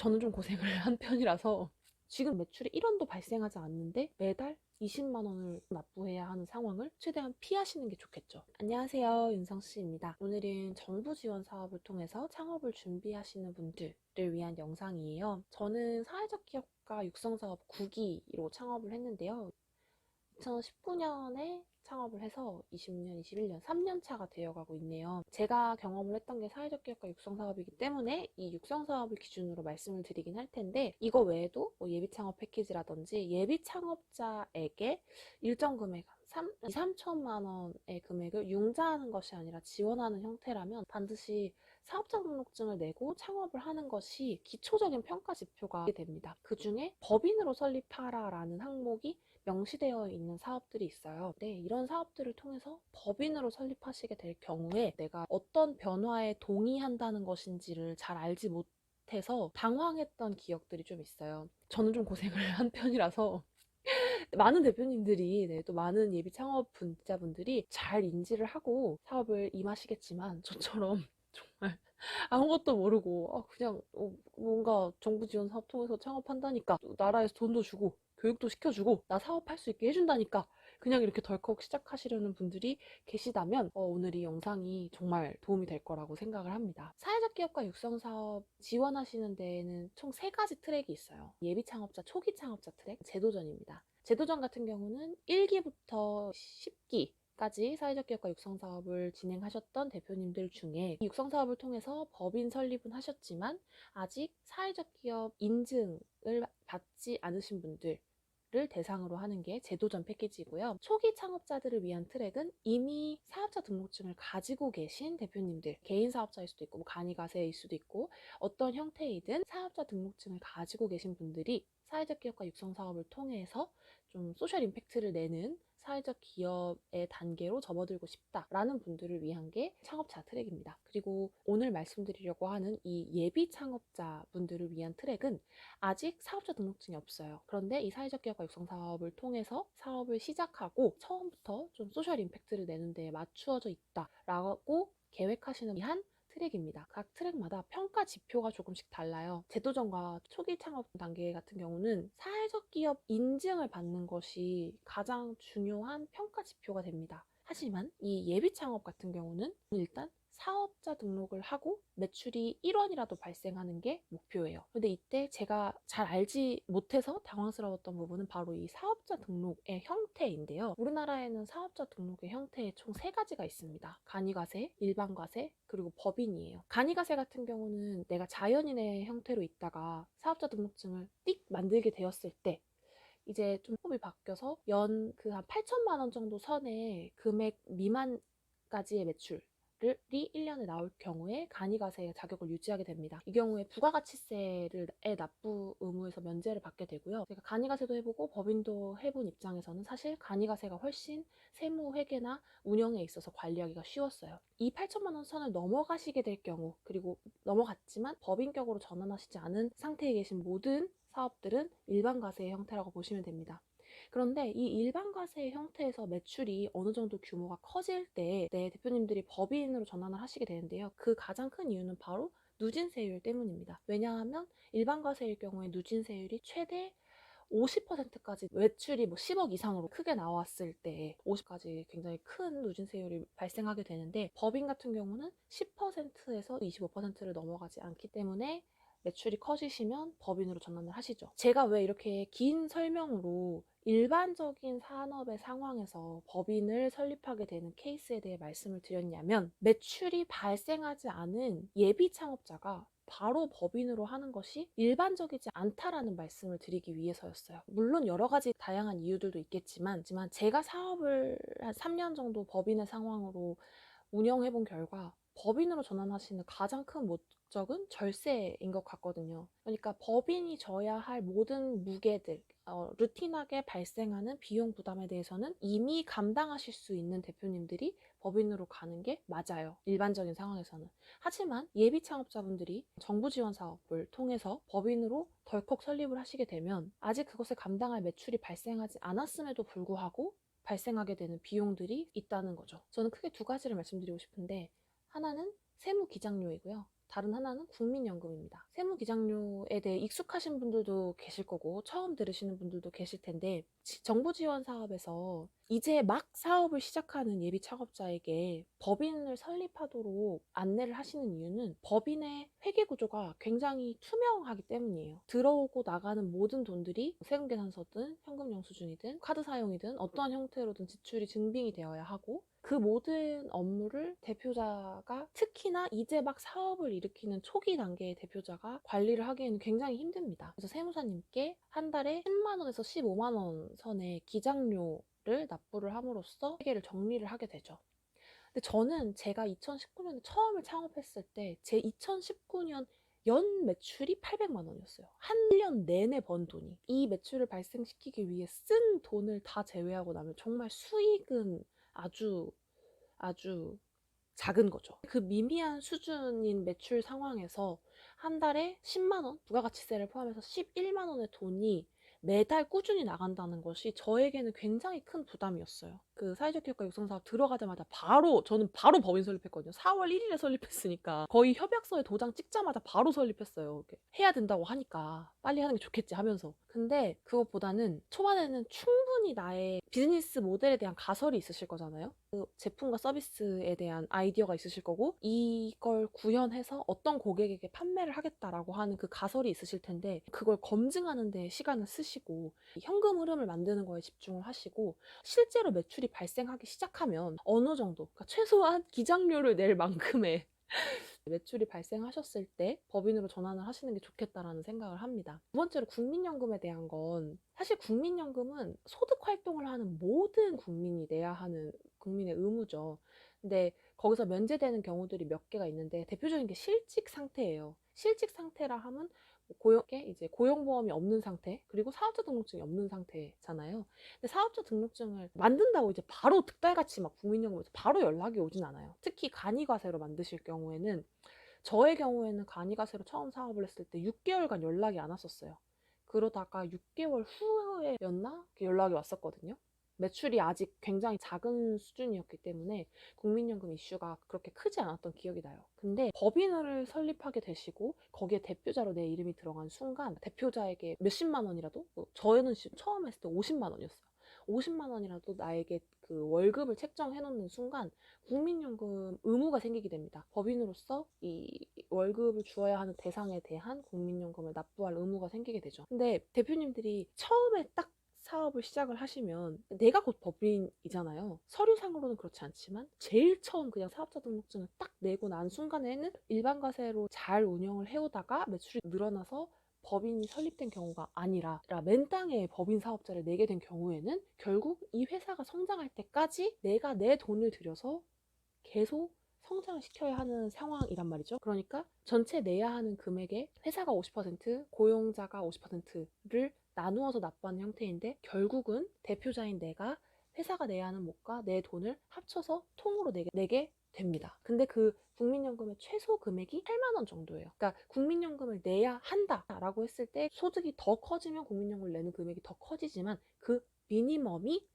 저는 좀 고생을 한 편이라서 지금 매출이 1원도 발생하지 않는데 매달 20만 원을 납부해야 하는 상황을 최대한 피하시는 게 좋겠죠. 안녕하세요, 윤성씨입니다. 오늘은 정부 지원 사업을 통해서 창업을 준비하시는 분들을 위한 영상이에요. 저는 사회적 기업가 육성 사업 9기로 창업을 했는데요. 2019년에 창업을 해서 20년, 21년, 3년 차가 되어가고 있네요. 제가 경험을 했던 게 사회적 기업가 육성 사업이기 때문에 이 육성 사업을 기준으로 말씀을 드리긴 할 텐데, 이거 외에도 뭐 예비 창업 패키지라든지 예비 창업자에게 일정 금액 2, 3천만 원의 금액을 융자하는 것이 아니라 지원하는 형태라면 반드시 사업자 등록증을 내고 창업을 하는 것이 기초적인 평가 지표가 됩니다. 그 중에 법인으로 설립하라라는 항목이 명시되어 있는 사업들이 있어요. 네, 이런 사업들을 통해서 법인으로 설립하시게 될 경우에 내가 어떤 변화에 동의한다는 것인지를 잘 알지 못해서 당황했던 기억들이 좀 있어요. 저는 좀 고생을 한 편이라서 많은 대표님들이, 네, 또 많은 예비 창업 분자분들이 잘 인지를 하고 사업을 임하시겠지만 저처럼 정말 아무것도 모르고 그냥 뭔가 정부 지원 사업 통해서 창업한다니까, 또 나라에서 돈도 주고 교육도 시켜주고 나 사업할 수 있게 해준다니까 그냥 이렇게 덜컥 시작하시려는 분들이 계시다면 오늘 이 영상이 정말 도움이 될 거라고 생각을 합니다. 사회적 기업가 육성 사업 지원하시는 데에는 총 3가지 트랙이 있어요. 예비 창업자, 초기 창업자 트랙, 제도전입니다. 제도전 같은 경우는 1기부터 10기 까지 사회적 기업가 육성 사업을 진행하셨던 대표님들 중에 이 육성 사업을 통해서 법인 설립은 하셨지만 아직 사회적 기업 인증을 받지 않으신 분들을 대상으로 하는 게 제도전 패키지고요. 초기 창업자들을 위한 트랙은 이미 사업자 등록증을 가지고 계신 대표님들, 개인 사업자일 수도 있고 간이가세일 수도 있고 어떤 형태이든 사업자 등록증을 가지고 계신 분들이 사회적 기업가 육성 사업을 통해서 좀 소셜 임팩트를 내는 사회적 기업의 단계로 접어들고 싶다라는 분들을 위한 게 창업자 트랙입니다. 그리고 오늘 말씀드리려고 하는 이 예비 창업자 분들을 위한 트랙은 아직 사업자 등록증이 없어요. 그런데 이 사회적 기업가 육성 사업을 통해서 사업을 시작하고 처음부터 좀 소셜 임팩트를 내는 데 맞추어져 있다라고 계획하시는 한 트랙입니다. 각 트랙마다 평가 지표가 조금씩 달라요. 제도전과 초기 창업 단계 같은 경우는 사회적 기업 인증을 받는 것이 가장 중요한 평가 지표가 됩니다. 하지만 이 예비 창업 같은 경우는 일단 사업자 등록을 하고 매출이 1원이라도 발생하는 게 목표예요. 근데 이때 제가 잘 알지 못해서 당황스러웠던 부분은 바로 이 사업자 등록의 형태인데요. 우리나라에는 사업자 등록의 형태에 총 3가지가 있습니다. 간이가세, 일반과세, 그리고 법인이에요. 간이가세 같은 경우는 내가 자연인의 형태로 있다가 사업자 등록증을 띡 만들게 되었을 때 이제 좀 법이 바뀌어서 연 그 한 8천만 원 정도 선의 금액 미만까지의 매출 이 1년에 나올 경우에 간이가세 자격을 유지하게 됩니다. 이 경우에 부가가치세를 납부 의무에서 면제를 받게 되고요. 제가 간이가세도 해보고 법인도 해본 입장에서는 사실 간이가세가 훨씬 세무 회계나 운영에 있어서 관리하기가 쉬웠어요. 이 8천만 원 선을 넘어가시게 될 경우, 그리고 넘어갔지만 법인격으로 전환하시지 않은 상태에 계신 모든 사업들은 일반 과세의 형태라고 보시면 됩니다. 그런데 이 일반 과세의 형태에서 매출이 어느 정도 규모가 커질 때 대표님들이 법인으로 전환을 하시게 되는데요. 그 가장 큰 이유는 바로 누진세율 때문입니다. 왜냐하면 일반 과세일 경우에 누진세율이 최대 50%까지, 매출이 10억 이상으로 크게 나왔을 때 50까지 굉장히 큰 누진세율이 발생하게 되는데, 법인 같은 경우는 10%에서 25%를 넘어가지 않기 때문에 매출이 커지시면 법인으로 전환을 하시죠. 제가 왜 이렇게 긴 설명으로 일반적인 산업의 상황에서 법인을 설립하게 되는 케이스에 대해 말씀을 드렸냐면, 매출이 발생하지 않은 예비 창업자가 바로 법인으로 하는 것이 일반적이지 않다라는 말씀을 드리기 위해서였어요. 물론 여러 가지 다양한 이유들도 있겠지만 제가 사업을 한 3년 정도 법인의 상황으로 운영해본 결과 법인으로 전환하시는 가장 큰 목적은 절세인 것 같거든요. 그러니까 법인이 져야 할 모든 무게들, 루틴하게 발생하는 비용 부담에 대해서는 이미 감당하실 수 있는 대표님들이 법인으로 가는 게 맞아요. 일반적인 상황에서는. 하지만 예비 창업자분들이 정부 지원 사업을 통해서 법인으로 덜컥 설립을 하시게 되면 아직 그것을 감당할 매출이 발생하지 않았음에도 불구하고 발생하게 되는 비용들이 있다는 거죠. 저는 크게 2가지를 말씀드리고 싶은데, 하나는 세무 기장료이고요. 다른 하나는 국민연금입니다. 세무기장료에 대해 익숙하신 분들도 계실 거고 처음 들으시는 분들도 계실 텐데 정부 지원 사업에서 이제 막 사업을 시작하는 예비 창업자에게 법인을 설립하도록 안내를 하시는 이유는 법인의 회계 구조가 굉장히 투명하기 때문이에요. 들어오고 나가는 모든 돈들이 세금계산서든 현금 영수증이든 카드 사용이든 어떠한 형태로든 지출이 증빙이 되어야 하고 그 모든 업무를 대표자가 특히나 이제 막 사업을 일으키는 초기 단계의 대표자가 관리를 하기에는 굉장히 힘듭니다. 그래서 세무사님께 한 달에 10만 원에서 15만 원 선의 기장료를 납부를 함으로써 회계를 정리를 하게 되죠. 근데 저는 제가 2019년에 처음에 창업했을 때 제 2019년 연 매출이 800만 원이었어요. 한 1년 내내 번 돈이. 이 매출을 발생시키기 위해 쓴 돈을 다 제외하고 나면 정말 수익은 아주 작은 거죠. 그 미미한 수준인 매출 상황에서 한 달에 10만 원, 부가가치세를 포함해서 11만 원의 돈이 매달 꾸준히 나간다는 것이 저에게는 굉장히 큰 부담이었어요. 그 사회적 기업가 육성사업 들어가자마자 저는 바로 법인 설립했거든요. 4월 1일에 설립했으니까 거의 협약서에 도장 찍자마자 바로 설립했어요. 해야 된다고 하니까 빨리 하는 게 좋겠지 하면서. 근데 그것보다는 초반에는 충분히 나의 비즈니스 모델에 대한 가설이 있으실 거잖아요. 그 제품과 서비스에 대한 아이디어가 있으실 거고 이걸 구현해서 어떤 고객에게 판매를 하겠다라고 하는 그 가설이 있으실 텐데 그걸 검증하는 데 시간을 쓰시고 현금 흐름을 만드는 거에 집중을 하시고 실제로 매출이 발생하기 시작하면 어느 정도, 그러니까 최소한 기장료를 낼 만큼의 매출이 발생하셨을 때 법인으로 전환을 하시는 게 좋겠다라는 생각을 합니다. 두 번째로 국민연금에 대한 건 사실 국민연금은 소득 활동을 하는 모든 국민이 내야 하는 국민의 의무죠. 근데 거기서 면제되는 경우들이 몇 개가 있는데 대표적인 게 실직 상태예요. 실직 상태라 하면 이제 고용보험이 없는 상태, 그리고 사업자 등록증이 없는 상태잖아요. 근데 사업자 등록증을 만든다고 이제 바로 득달같이 막 국민연금에서 바로 연락이 오진 않아요. 특히 간이과세로 만드실 경우에는 저의 경우에는 간이과세로 처음 사업을 했을 때 6개월간 연락이 안 왔었어요. 그러다가 6개월 후에였나? 연락이 왔었거든요. 매출이 아직 굉장히 작은 수준이었기 때문에 국민연금 이슈가 그렇게 크지 않았던 기억이 나요. 근데 법인을 설립하게 되시고 거기에 대표자로 내 이름이 들어간 순간 대표자에게 몇십만 원이라도, 저희는 처음 했을 때 50만 원이었어요. 50만 원이라도 나에게 그 월급을 책정해 놓는 순간 국민연금 의무가 생기게 됩니다. 법인으로서 이 월급을 주어야 하는 대상에 대한 국민연금을 납부할 의무가 생기게 되죠. 근데 대표님들이 처음에 딱 사업을 시작을 하시면 내가 곧 법인이잖아요. 서류상으로는 그렇지 않지만 제일 처음 그냥 사업자 등록증을 딱 내고 난 순간에는 일반 과세로 잘 운영을 해오다가 매출이 늘어나서 법인이 설립된 경우가 아니라 맨땅에 법인 사업자를 내게 된 경우에는 결국 이 회사가 성장할 때까지 내가 내 돈을 들여서 계속 성장을 시켜야 하는 상황이란 말이죠. 그러니까 전체 내야 하는 금액의 회사가 50%, 고용자가 50%를 나누어서 납부하는 형태인데 결국은 대표자인 내가 회사가 내야 하는 몫과 내 돈을 합쳐서 통으로 내게 됩니다. 근데 그 국민연금의 최소 금액이 8만 원 정도예요. 그러니까 국민연금을 내야 한다라고 했을 때 소득이 더 커지면 국민연금을 내는 금액이 더 커지지만 그 미니멈이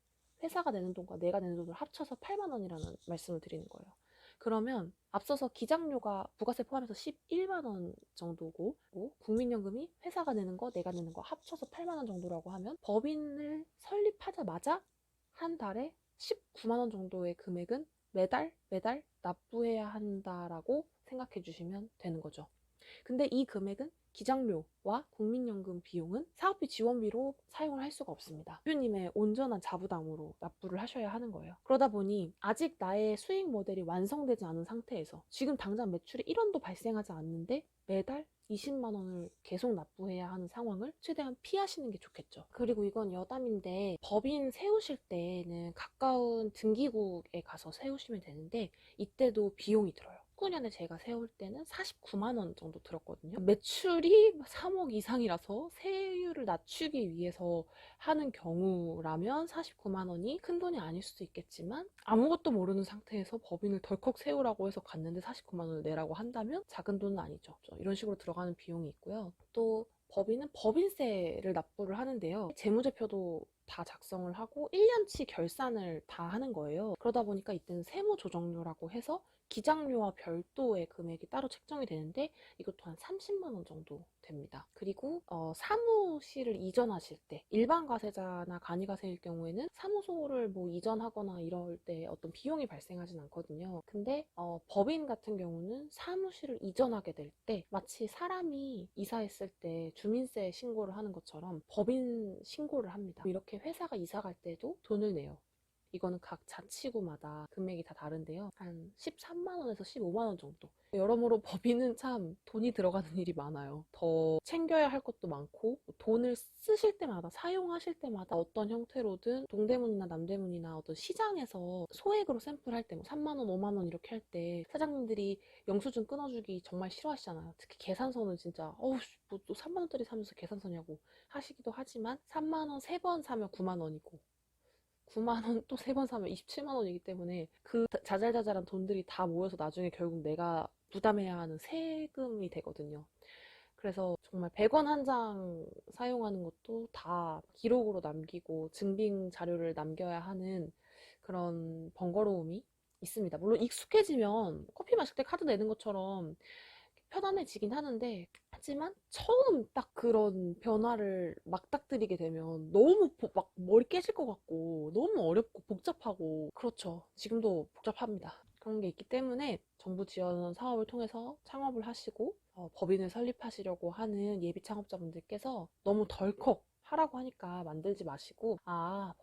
회사가 내는 돈과 내가 내는 돈을 합쳐서 8만 원이라는 말씀을 드리는 거예요. 그러면 앞서서 기장료가 부가세 포함해서 11만 원 정도고 국민연금이 회사가 내는 거 내가 내는 거 합쳐서 8만 원 정도라고 하면 법인을 설립하자마자 한 달에 19만 원 정도의 금액은 매달 납부해야 한다라고 생각해 주시면 되는 거죠. 근데 이 금액은 기장료와 국민연금 비용은 사업비 지원비로 사용을 할 수가 없습니다. 대표님의 온전한 자부담으로 납부를 하셔야 하는 거예요. 그러다 보니 아직 나의 수익 모델이 완성되지 않은 상태에서 지금 당장 매출이 1원도 발생하지 않는데 매달 20만 원을 계속 납부해야 하는 상황을 최대한 피하시는 게 좋겠죠. 그리고 이건 여담인데 법인 세우실 때는 가까운 등기국에 가서 세우시면 되는데 이때도 비용이 들어요. 19년에 제가 세울 때는 49만 원 정도 들었거든요. 매출이 3억 이상이라서 세율을 낮추기 위해서 하는 경우라면 49만 원이 큰 돈이 아닐 수도 있겠지만 아무것도 모르는 상태에서 법인을 덜컥 세우라고 해서 갔는데 49만 원을 내라고 한다면 작은 돈은 아니죠. 이런 식으로 들어가는 비용이 있고요. 또 법인은 법인세를 납부를 하는데요. 재무제표도 다 작성을 하고 1년치 결산을 다 하는 거예요. 그러다 보니까 이때는 세무조정료라고 해서 기장료와 별도의 금액이 따로 책정이 되는데 이것도 한 30만 원 정도 됩니다. 그리고 사무실을 이전하실 때 일반 과세자나 간이과세일 경우에는 사무소를 뭐 이전하거나 이럴 때 어떤 비용이 발생하진 않거든요. 근데 법인 같은 경우는 사무실을 이전하게 될 때 마치 사람이 이사했을 때 주민세 신고를 하는 것처럼 법인 신고를 합니다. 이렇게 회사가 이사 갈 때도 돈을 내요. 이거는 각 자치구마다 금액이 다 다른데요. 한 13만 원에서 15만 원 정도. 여러모로 법인은 참 돈이 들어가는 일이 많아요. 더 챙겨야 할 것도 많고 돈을 쓰실 때마다 사용하실 때마다 어떤 형태로든 동대문이나 남대문이나 어떤 시장에서 소액으로 샘플할 때 뭐 3만 원, 5만 원 이렇게 할 때 사장님들이 영수증 끊어주기 정말 싫어하시잖아요. 특히 계산서는 진짜 뭐 또 3만 원짜리 사면서 계산서냐고 하시기도 하지만 3만 원 3번 사면 9만 원이고 9만 원 또 3번 사면 27만 원이기 때문에 그 자잘자잘한 돈들이 다 모여서 나중에 결국 내가 부담해야 하는 세금이 되거든요. 그래서 정말 100원 한 장 사용하는 것도 다 기록으로 남기고 증빙 자료를 남겨야 하는 그런 번거로움이 있습니다. 물론 익숙해지면 커피 마실 때 카드 내는 것처럼 편안해지긴 하는데 하지만 처음 딱 그런 변화를 막닥뜨리게 되면 너무 막 머리 깨질 것 같고 너무 어렵고 복잡하고 그렇죠. 지금도 복잡합니다. 그런 게 있기 때문에 정부 지원 사업을 통해서 창업을 하시고 법인을 설립하시려고 하는 예비 창업자분들께서 너무 덜컥 하라고 하니까 만들지 마시고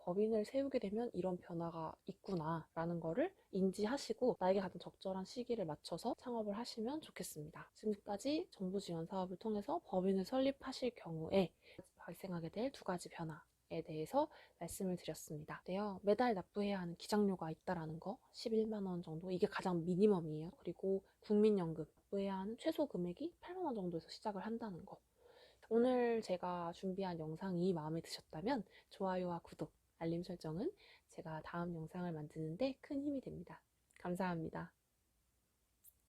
법인을 세우게 되면 이런 변화가 있구나 라는 거를 인지하시고 나에게 가장 적절한 시기를 맞춰서 창업을 하시면 좋겠습니다. 지금까지 정부 지원 사업을 통해서 법인을 설립하실 경우에 발생하게 될 2가지 변화에 대해서 말씀을 드렸습니다. 매달 납부해야 하는 기장료가 있다라는 거 11만 원 정도 이게 가장 미니멈이에요. 그리고 국민연금 납부해야 하는 최소 금액이 8만 원 정도에서 시작을 한다는 거. 오늘 제가 준비한 영상이 마음에 드셨다면 좋아요와 구독, 알림 설정은 제가 다음 영상을 만드는데 큰 힘이 됩니다. 감사합니다.